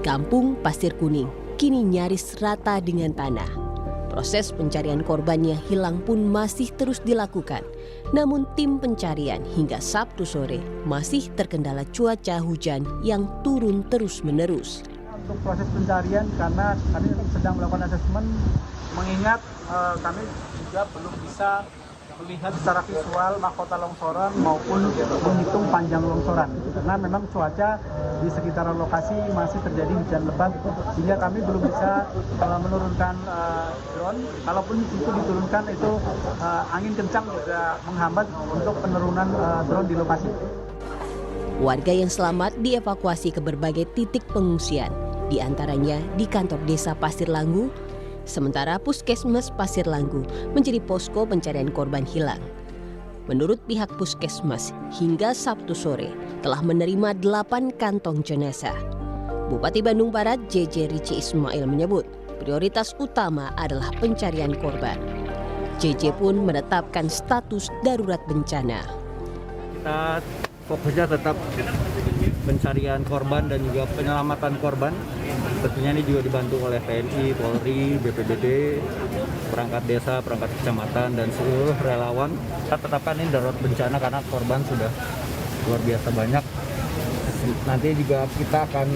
Kampung Pasir Kuning kini nyaris rata dengan tanah. Proses pencarian korbannya hilang pun masih terus dilakukan. Namun tim pencarian hingga Sabtu sore masih terkendala cuaca hujan yang turun terus-menerus. Untuk proses pencarian karena kami sedang melakukan asesmen, mengingat kami juga belum bisa melihat secara visual mahkota longsoran maupun menghitung panjang longsoran. Karena memang cuaca di sekitaran lokasi masih terjadi hujan lebat, sehingga kami belum bisa menurunkan drone. Kalaupun itu diturunkan, itu angin kencang juga menghambat untuk penurunan drone di lokasi. Warga yang selamat dievakuasi ke berbagai titik pengungsian, di antaranya di kantor desa Pasir Langgu. Sementara Puskesmas Pasir Langgu menjadi posko pencarian korban hilang. Menurut pihak Puskesmas, hingga Sabtu sore telah menerima 8 kantong jenazah. Bupati Bandung Barat JJ Rici Ismail menyebut prioritas utama adalah pencarian korban. JJ pun menetapkan status darurat bencana. Kita fokusnya tetap pencarian korban dan juga penyelamatan korban. Tentunya ini juga dibantu oleh TNI, Polri, BPBD, perangkat desa, perangkat kecamatan, dan seluruh relawan. Kita tetapkan ini darurat bencana karena korban sudah luar biasa banyak. Nanti juga kita akan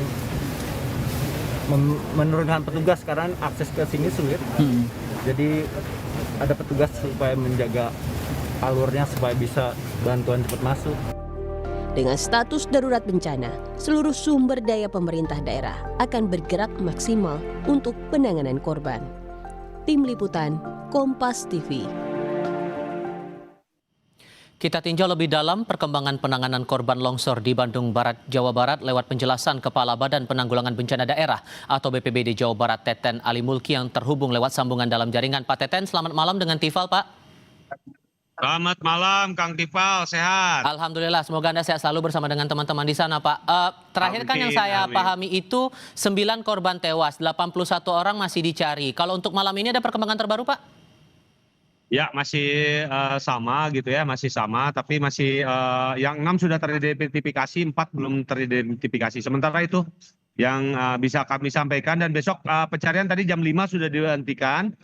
menurunkan petugas karena akses ke sini sulit. Jadi ada petugas supaya menjaga alurnya supaya bisa bantuan cepat masuk. Dengan status darurat bencana, seluruh sumber daya pemerintah daerah akan bergerak maksimal untuk penanganan korban. Tim Liputan, Kompas TV. Kita tinjau lebih dalam perkembangan penanganan korban longsor di Bandung Barat, Jawa Barat lewat penjelasan Kepala Badan Penanggulangan Bencana Daerah atau BPBD Jawa Barat, Teten Ali Mulki, yang terhubung lewat sambungan dalam jaringan. Pak Teten, selamat malam dengan Tifal, Pak. Selamat malam, Kang Tifal, sehat? Alhamdulillah, semoga Anda sehat selalu bersama dengan teman-teman di sana, Pak. Terakhir kan yang saya pahami itu 9 korban tewas, 81 orang masih dicari. Kalau untuk malam ini ada perkembangan terbaru, Pak? Ya, masih sama gitu ya, masih sama, tapi masih yang 6 sudah teridentifikasi, 4 belum teridentifikasi. Sementara itu yang bisa kami sampaikan, dan besok pencarian tadi jam 5 sudah dihentikan.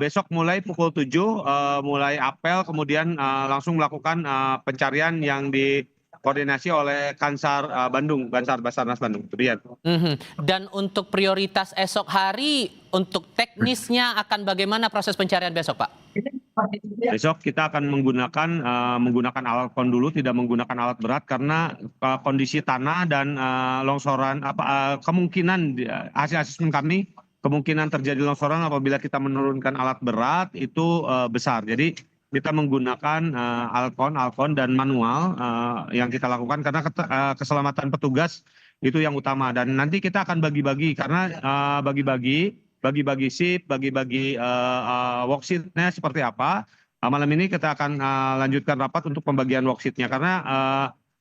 Besok mulai pukul 7 mulai apel, kemudian langsung melakukan pencarian yang dikoordinasi oleh Kansar Bandung, Basarnas Bandung. Dan untuk prioritas esok hari, untuk teknisnya akan bagaimana proses pencarian besok, Pak? Besok kita akan menggunakan alat kon dulu, tidak menggunakan alat berat karena kondisi tanah dan longsoran kemungkinan hasil asesmen kami, kemungkinan terjadi longsoran apabila kita menurunkan alat berat itu besar. Jadi kita menggunakan alat kon dan manual yang kita lakukan karena keselamatan petugas itu yang utama. Dan nanti kita akan bagi-bagi karena bagi-bagi shift, bagi-bagi worksheet-nya seperti apa. Malam ini kita akan lanjutkan rapat untuk pembagian worksheet-nya karena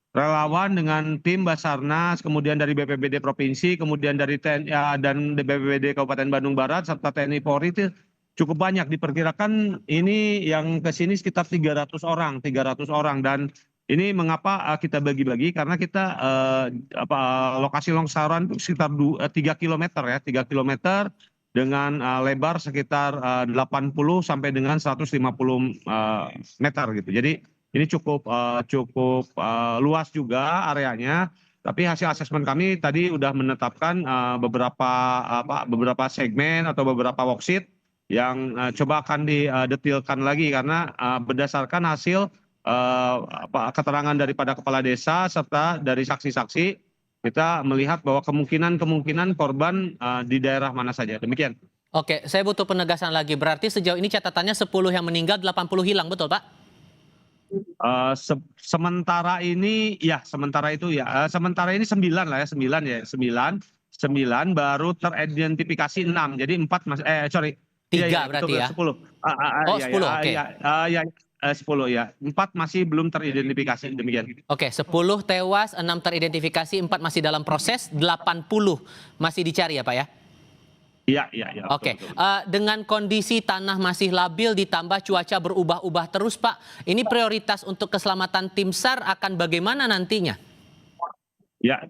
relawan dengan tim Basarnas, kemudian dari BPBD Provinsi, kemudian dari TNI dan BPBD Kabupaten Bandung Barat, serta TNI Polri itu cukup banyak. Diperkirakan ini yang ke sini sekitar 300 orang. Dan ini mengapa kita bagi-bagi, karena kita lokasi longsoran itu sekitar 3 km ya, 3 km dengan lebar sekitar 80 sampai dengan 150 meter gitu. Jadi ini cukup luas juga areanya, tapi hasil asesmen kami tadi sudah menetapkan beberapa segmen atau beberapa worksheet yang coba akan didetilkan lagi karena berdasarkan hasil keterangan daripada kepala desa serta dari saksi-saksi, kita melihat bahwa kemungkinan korban di daerah mana saja. Demikian. Oke, saya butuh penegasan lagi. Berarti sejauh ini catatannya 10 yang meninggal, 80 hilang, betul, Pak? Sementara ini ya, sementara ini 9 lah ya, 9 baru teridentifikasi 6. Jadi 4 3 berarti ya. 10. 10, oke. 10 ya. 4 masih belum teridentifikasi, demikian. Oke, 10 tewas, 6 teridentifikasi, 4 masih dalam proses, 80 masih dicari ya, Pak ya? Iya. Oke, dengan kondisi tanah masih labil ditambah cuaca berubah-ubah terus, Pak, ini prioritas untuk keselamatan tim SAR akan bagaimana nantinya? Ya,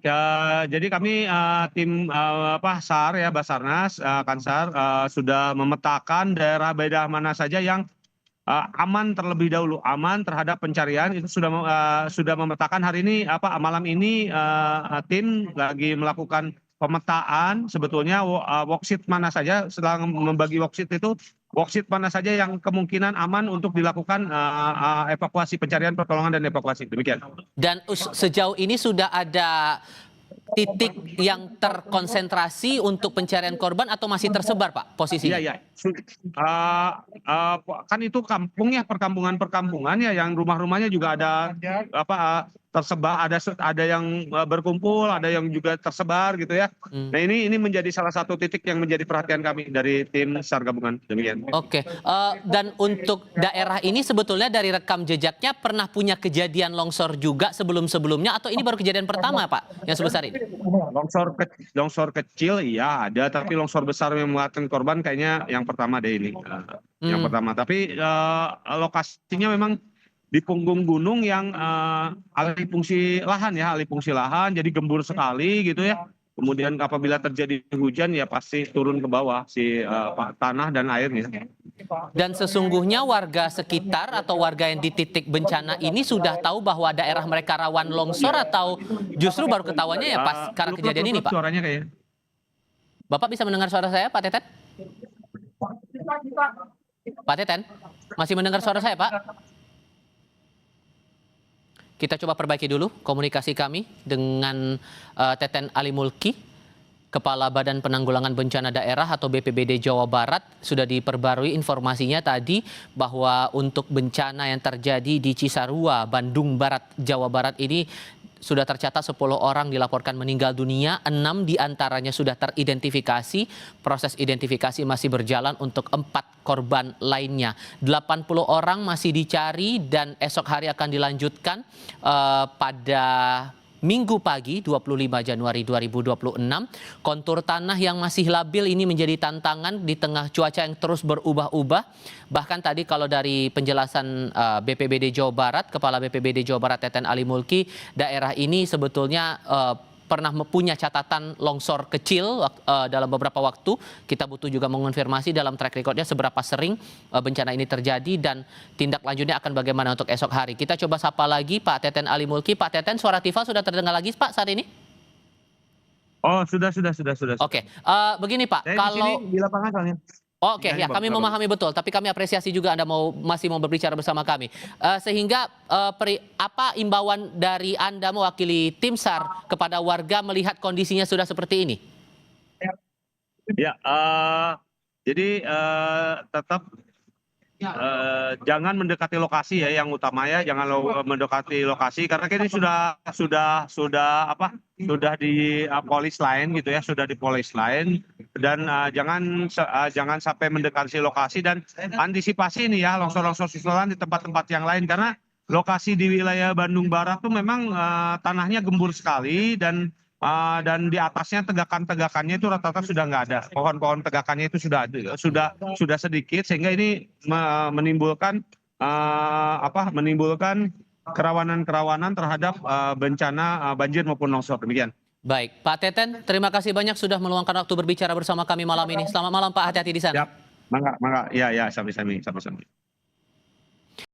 jadi kami tim SAR ya, Basarnas, Kansar sudah memetakan daerah mana saja yang aman terlebih dahulu, aman terhadap pencarian itu sudah memetakan hari ini malam ini tim lagi melakukan pemetaan sebetulnya worksheet mana saja setelah membagi worksheet itu worksheet mana saja yang kemungkinan aman untuk dilakukan evakuasi pencarian pertolongan dan evakuasi demikian. Dan sejauh ini sudah ada titik yang terkonsentrasi untuk pencarian korban atau masih tersebar, Pak, posisinya? Iya, kan itu kampung ya, perkampungan ya, yang rumah-rumahnya juga ada tersebar, ada yang berkumpul, ada yang juga tersebar gitu ya. Nah ini menjadi salah satu titik yang menjadi perhatian kami dari tim SAR gabungan demikian. Oke, dan untuk daerah ini sebetulnya dari rekam jejaknya pernah punya kejadian longsor juga sebelum-sebelumnya atau ini baru kejadian pertama, Pak, yang sebesar ini? Longsor kecil iya ada, tapi longsor besar yang memakan korban kayaknya yang pertama deh ini. Yang pertama, tapi lokasinya memang di punggung gunung yang alih fungsi lahan, jadi gembur sekali gitu ya. Kemudian apabila terjadi hujan ya pasti turun ke bawah tanah dan airnya. Dan sesungguhnya warga sekitar atau warga yang di titik bencana ini sudah tahu bahwa daerah mereka rawan longsor atau justru baru ketahuannya ya pas karena kejadian ini, Pak? Suaranya kayaknya. Bapak bisa mendengar suara saya, Pak Teten? Pak Teten, masih mendengar suara saya, Pak? Kita coba perbaiki dulu komunikasi kami dengan Teten Ali Mulki, Kepala Badan Penanggulangan Bencana Daerah atau BPBD Jawa Barat. Sudah diperbarui informasinya tadi bahwa untuk bencana yang terjadi di Cisarua, Bandung Barat, Jawa Barat ini sudah tercatat 10 orang dilaporkan meninggal dunia, 6 diantaranya sudah teridentifikasi. Proses identifikasi masih berjalan untuk 4 korban lainnya. 80 orang masih dicari dan esok hari akan dilanjutkan pada Minggu pagi 25 Januari 2026. Kontur tanah yang masih labil ini menjadi tantangan di tengah cuaca yang terus berubah-ubah. Bahkan tadi kalau dari penjelasan BPBD Jawa Barat, Kepala BPBD Jawa Barat Teten Ali Mulki, daerah ini sebetulnya pernah punya catatan longsor kecil dalam beberapa waktu. Kita butuh juga mengonfirmasi dalam track recordnya seberapa sering bencana ini terjadi dan tindak lanjutnya akan bagaimana untuk esok hari. Kita coba sapa lagi Pak Teten Ali Mulki. Pak Teten, suara Tifa sudah terdengar lagi Pak saat ini? Oh sudah. Oke, begini Pak, Saya kalau di sini di lapangan soalnya. Oke, ya kami memahami betul, tapi kami apresiasi juga Anda masih mau berbicara bersama kami. Sehingga apa imbauan dari Anda mewakili tim SAR kepada warga melihat kondisinya sudah seperti ini? Ya, jadi tetap jangan mendekati lokasi ya, yang utama ya, jangan mendekati lokasi karena ini sudah di polis lain gitu ya, sudah di polis lain dan jangan sampai mendekati lokasi dan antisipasi ini ya longsor-longsor susulan di tempat-tempat yang lain karena lokasi di wilayah Bandung Barat tuh memang tanahnya gembur sekali dan di atasnya tegakannya itu rata-rata sudah nggak ada, pohon-pohon tegakannya itu sudah sedikit sehingga ini menimbulkan kerawanan terhadap bencana banjir maupun longsor demikian. Baik, Pak Teten, terima kasih banyak sudah meluangkan waktu berbicara bersama kami malam ini. Selamat malam Pak, hati-hati di sana. Siap, mangga, ya, sama-sama.